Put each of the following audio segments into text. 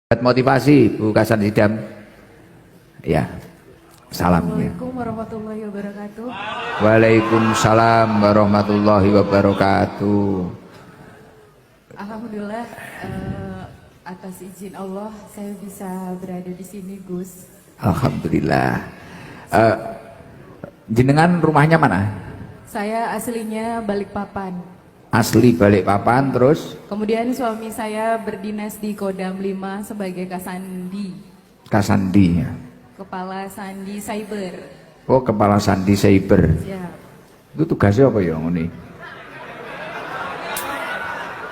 Motivasi Bu Kasan Sidam. Ya, salamnya. Assalamualaikum warahmatullahi wabarakatuh. Waalaikumsalam warahmatullahi wabarakatuh. Alhamdulillah, atas izin Allah saya bisa berada di sini, Gus. Alhamdulillah. Jenengan rumahnya mana? Saya aslinya Balikpapan. Asli Balikpapan, terus? Kemudian suami saya berdinas di Kodam 5 sebagai Kasandi. Kasandi ya. Kepala Sandi Cyber. Oh, kepala Sandi Cyber. Siap. Itu tugasnya apa ya ngene?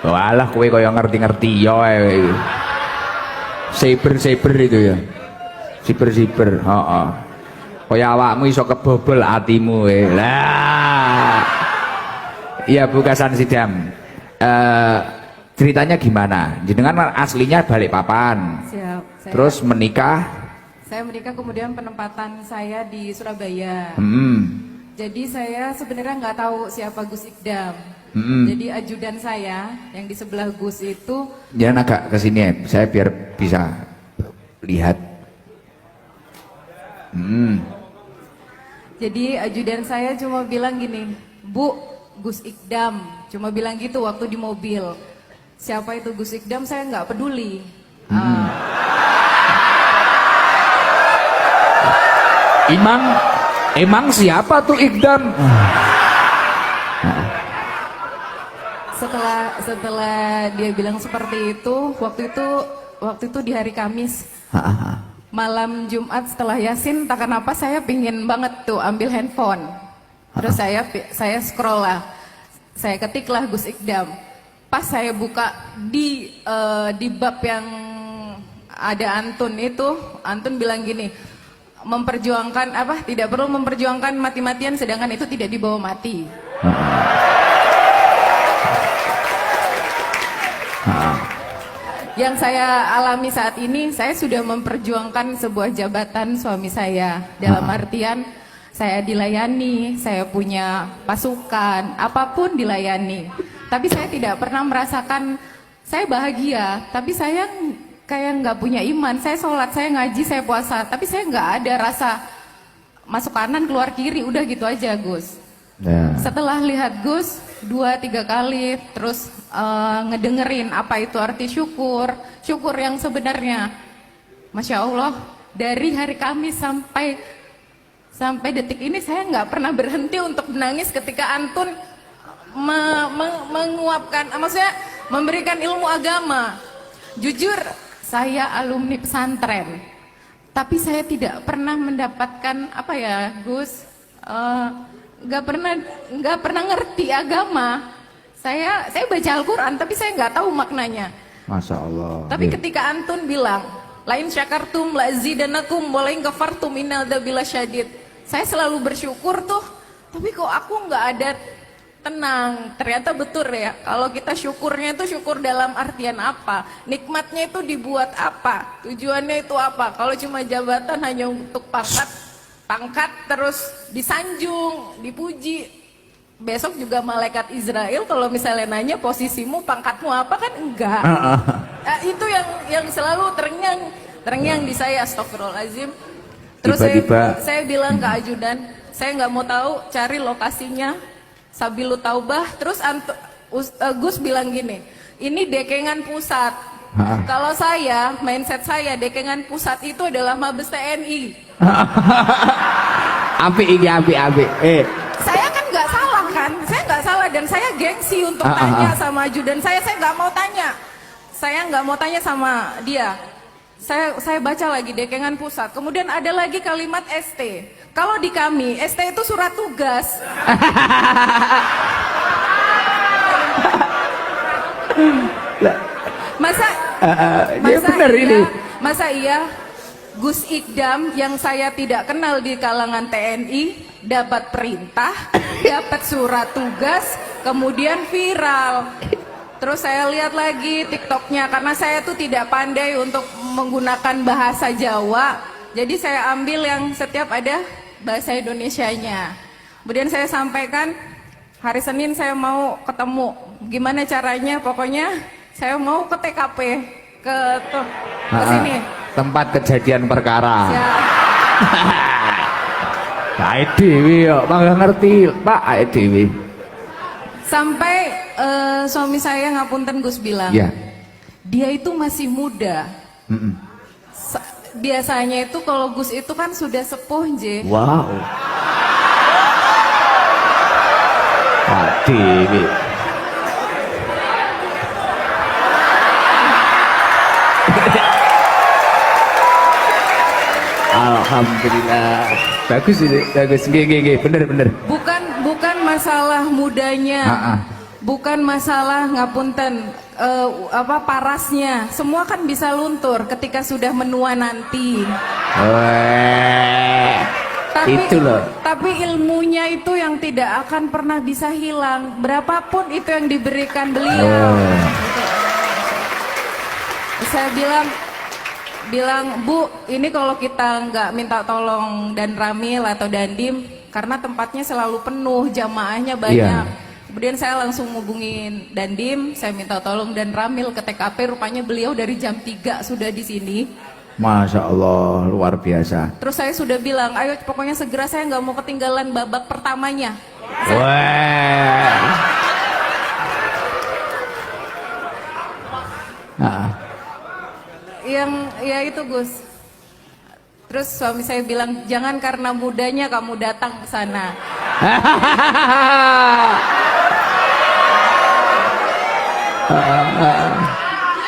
Walah kowe kaya ngerti-ngerti ya. Cyber itu ya. Cyber, heeh. Kaya awakmu iso kebobol atimu lah. Iya Bu Kasan Sidam. Ceritanya gimana? Jenengan aslinya Balikpapan. Siap. Terus menikah? Saya menikah, kemudian penempatan saya di Surabaya. Jadi saya sebenarnya nggak tahu siapa Gus Ikdam. Jadi ajudan saya yang di sebelah Gus itu. Jangan agak ke sini ya, saya biar bisa lihat. Jadi ajudan saya cuma bilang gini, Bu, Gus Ikdam, cuma bilang gitu waktu di mobil. Siapa itu Gus Ikdam saya nggak peduli. Emang siapa tuh Ikdam? Setelah dia bilang seperti itu, waktu itu di hari Kamis. Malam Jumat setelah Yasin, tak kenapa saya pingin banget tuh ambil handphone. Terus saya scroll lah, saya ketiklah Gus Ikdam. Pas saya buka di bab yang ada Antun itu, Antun bilang gini, memperjuangkan apa? Tidak perlu memperjuangkan mati-matian, sedangkan itu tidak dibawa mati. Yang saya alami saat ini, saya sudah memperjuangkan sebuah jabatan suami saya. Dalam artian saya dilayani, saya punya pasukan, apapun dilayani. Tapi saya tidak pernah merasakan saya bahagia, tapi saya kayak nggak punya iman. Saya sholat, saya ngaji, saya puasa, tapi saya nggak ada rasa masuk kanan keluar kiri, udah gitu aja Gus. Setelah lihat Gus 2-3 kali, terus ngedengerin apa itu arti syukur yang sebenarnya. Masya Allah, dari hari Kamis sampai detik ini saya nggak pernah berhenti untuk menangis ketika Antun menguapkan, maksudnya memberikan ilmu agama. Jujur, saya alumni pesantren, tapi saya tidak pernah mendapatkan apa ya, Gus, nggak pernah ngerti agama. Saya baca Al-Quran, tapi saya nggak tahu maknanya. Masya Allah. Tapi ketika Antun bilang, lain syakartum lazidanakum walain kafartum innal dzabila syadid. Saya selalu bersyukur tuh, tapi kok aku nggak ada tenang. Ternyata betul ya, kalau kita syukurnya itu syukur dalam artian apa, nikmatnya itu dibuat apa, tujuannya itu apa. Kalau cuma jabatan hanya untuk pangkat terus disanjung, dipuji. Besok juga malaikat Israel kalau misalnya nanya posisimu, pangkatmu apa, kan enggak. Itu yang selalu terngiang di saya, astagfirullahaladzim. Terus saya bilang ke ajudan, saya nggak mau tahu, cari lokasinya Sabilu Taubah. Terus Gus bilang gini, ini Dekengan Pusat. Kalau saya, mindset saya, Dekengan Pusat itu adalah Mabes TNI. Api. Saya kan nggak salah kan, saya nggak salah, dan saya gengsi untuk tanya sama ajudan saya nggak mau tanya. Saya nggak mau tanya sama dia. Saya baca lagi Dekengan Pusat. Kemudian ada lagi kalimat ST. Kalau di kami, ST itu surat tugas. Masa iya Gus Ikdam yang saya tidak kenal di kalangan TNI dapat perintah, dapat surat tugas, kemudian viral. Terus saya lihat lagi TikToknya, karena saya tuh tidak pandai untuk menggunakan bahasa Jawa, jadi saya ambil yang setiap ada bahasa Indonesianya. Kemudian saya sampaikan, hari Senin saya mau ketemu, gimana caranya, pokoknya saya mau ke TKP, ke tuh ke sini. Tempat kejadian perkara. Siap. Ae dhewe yo, mangga ngerti, Pak, ae dhewe. Sampai suami saya ngapunten Gus bilang, Ya. dia itu masih muda. Biasanya itu kalau Gus itu kan sudah sepuh, J. Wow. Pak dhewe. Alhamdulillah. Bagus ini, bagus. Nggih, bener. Bukan masalah mudanya. Bukan masalah ngapunten parasnya. Semua kan bisa luntur ketika sudah menua nanti. Itu loh. Tapi ilmunya itu yang tidak akan pernah bisa hilang. Berapapun itu yang diberikan beliau. Saya bilang, Bu, ini kalau kita nggak minta tolong dan Ramil atau Dandim, karena tempatnya selalu penuh, jamaahnya banyak. Kemudian saya langsung hubungin Dandim, saya minta tolong dan Ramil ke TKP, rupanya beliau dari jam 3 sudah di sini. Masya Allah, luar biasa. Terus saya sudah bilang, ayo pokoknya segera, saya nggak mau ketinggalan babak pertamanya. Yang ya itu Gus. Terus suami saya bilang, jangan karena mudanya kamu datang ke sana.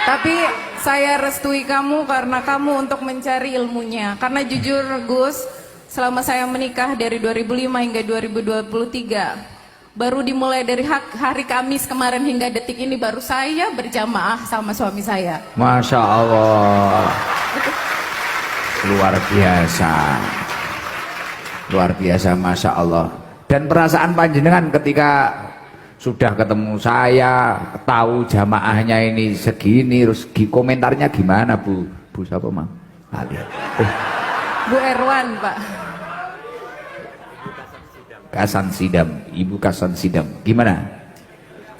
Tapi saya restui kamu karena kamu untuk mencari ilmunya. Karena jujur Gus, selama saya menikah dari 2005 hingga 2023, baru dimulai dari hari Kamis kemarin hingga detik ini baru saya berjamaah sama suami saya. Masya Allah. Luar biasa. Luar biasa, Masya Allah. Dan perasaan panjenengan ketika sudah ketemu saya, tahu jamaahnya ini segini, terus komentarnya gimana, Bu? Bu siapa, Mang? Bu Erwan, Pak. Kasan Sidam, Ibu Kasan Sidam. Gimana?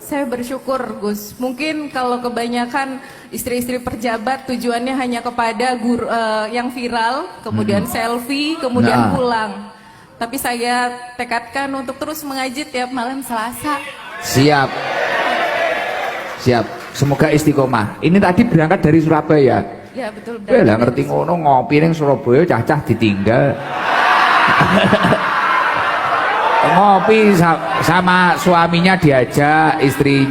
Saya bersyukur, Gus. Mungkin kalau kebanyakan istri-istri pejabat tujuannya hanya kepada guru, yang viral, kemudian selfie, kemudian pulang. Tapi saya tekadkan untuk terus mengaji tiap malam Selasa. Siap. Siap. Semoga istiqomah. Ini tadi berangkat dari Surabaya. Ya, betul. Lah ngerti ngono ngopi ning Surabaya cacah ditinggal. Ngopi sama suaminya diajak, istri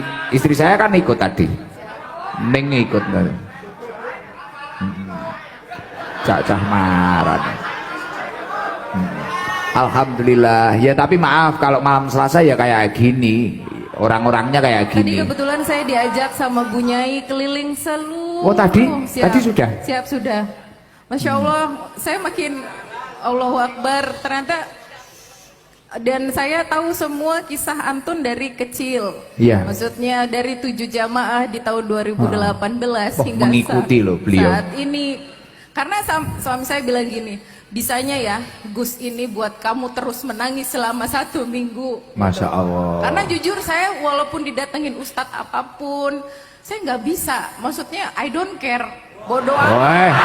saya kan ikut tadi. Ning ikut. Cacah marah. Alhamdulillah. Ya tapi maaf kalau malam Selasa ya kayak gini. Orang-orangnya kayak gini. Tadi kebetulan saya diajak sama Bu Nyai keliling seluruh. Oh tadi sudah? Siap sudah. Masya Allah, saya makin Allahu Akbar. Ternyata dan saya tahu semua kisah Antun dari kecil. Iya. Maksudnya dari 7 jamaah di tahun 2018 hingga mengikuti loh beliau. Saat ini. Karena suami saya bilang gini, bisanya ya Gus ini buat kamu terus menangis selama 1 minggu. Masya Allah. Karena jujur saya walaupun didatengin ustadz apapun, saya nggak bisa. Maksudnya I don't care. Bodoh amat.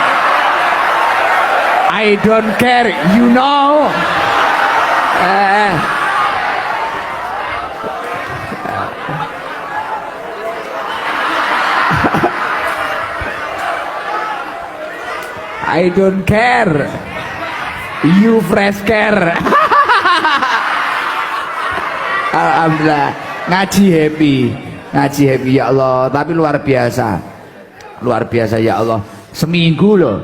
I don't care, you know. I don't care. You fresh care. Alhamdulillah. Ngaji happy ya Allah. Tapi luar biasa ya Allah. Seminggu loh.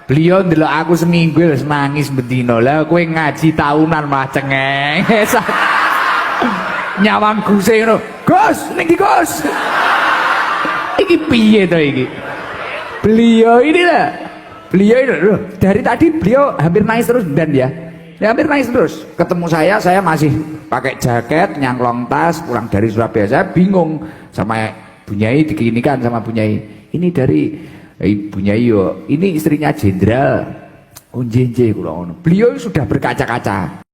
Beliau ndelok aku seminggu wis nangis bendino. Lah kowe ngaji tahunan mah cengeng. Nyawang Guse ngono. Gus, ning ndi Gus? Iki piye to iki? Beliau ini loh, dari tadi beliau hampir nangis terus dan ya hampir nangis terus. Ketemu saya masih pakai jaket, nyangklong tas, pulang dari Surabaya. Saya bingung sama Bu Nyai, diklinikan sama Bu Nyai. Ini dari Bu Nyai yo, ini istrinya jenderal. Oh njenje kula ngono. Beliau sudah berkaca-kaca.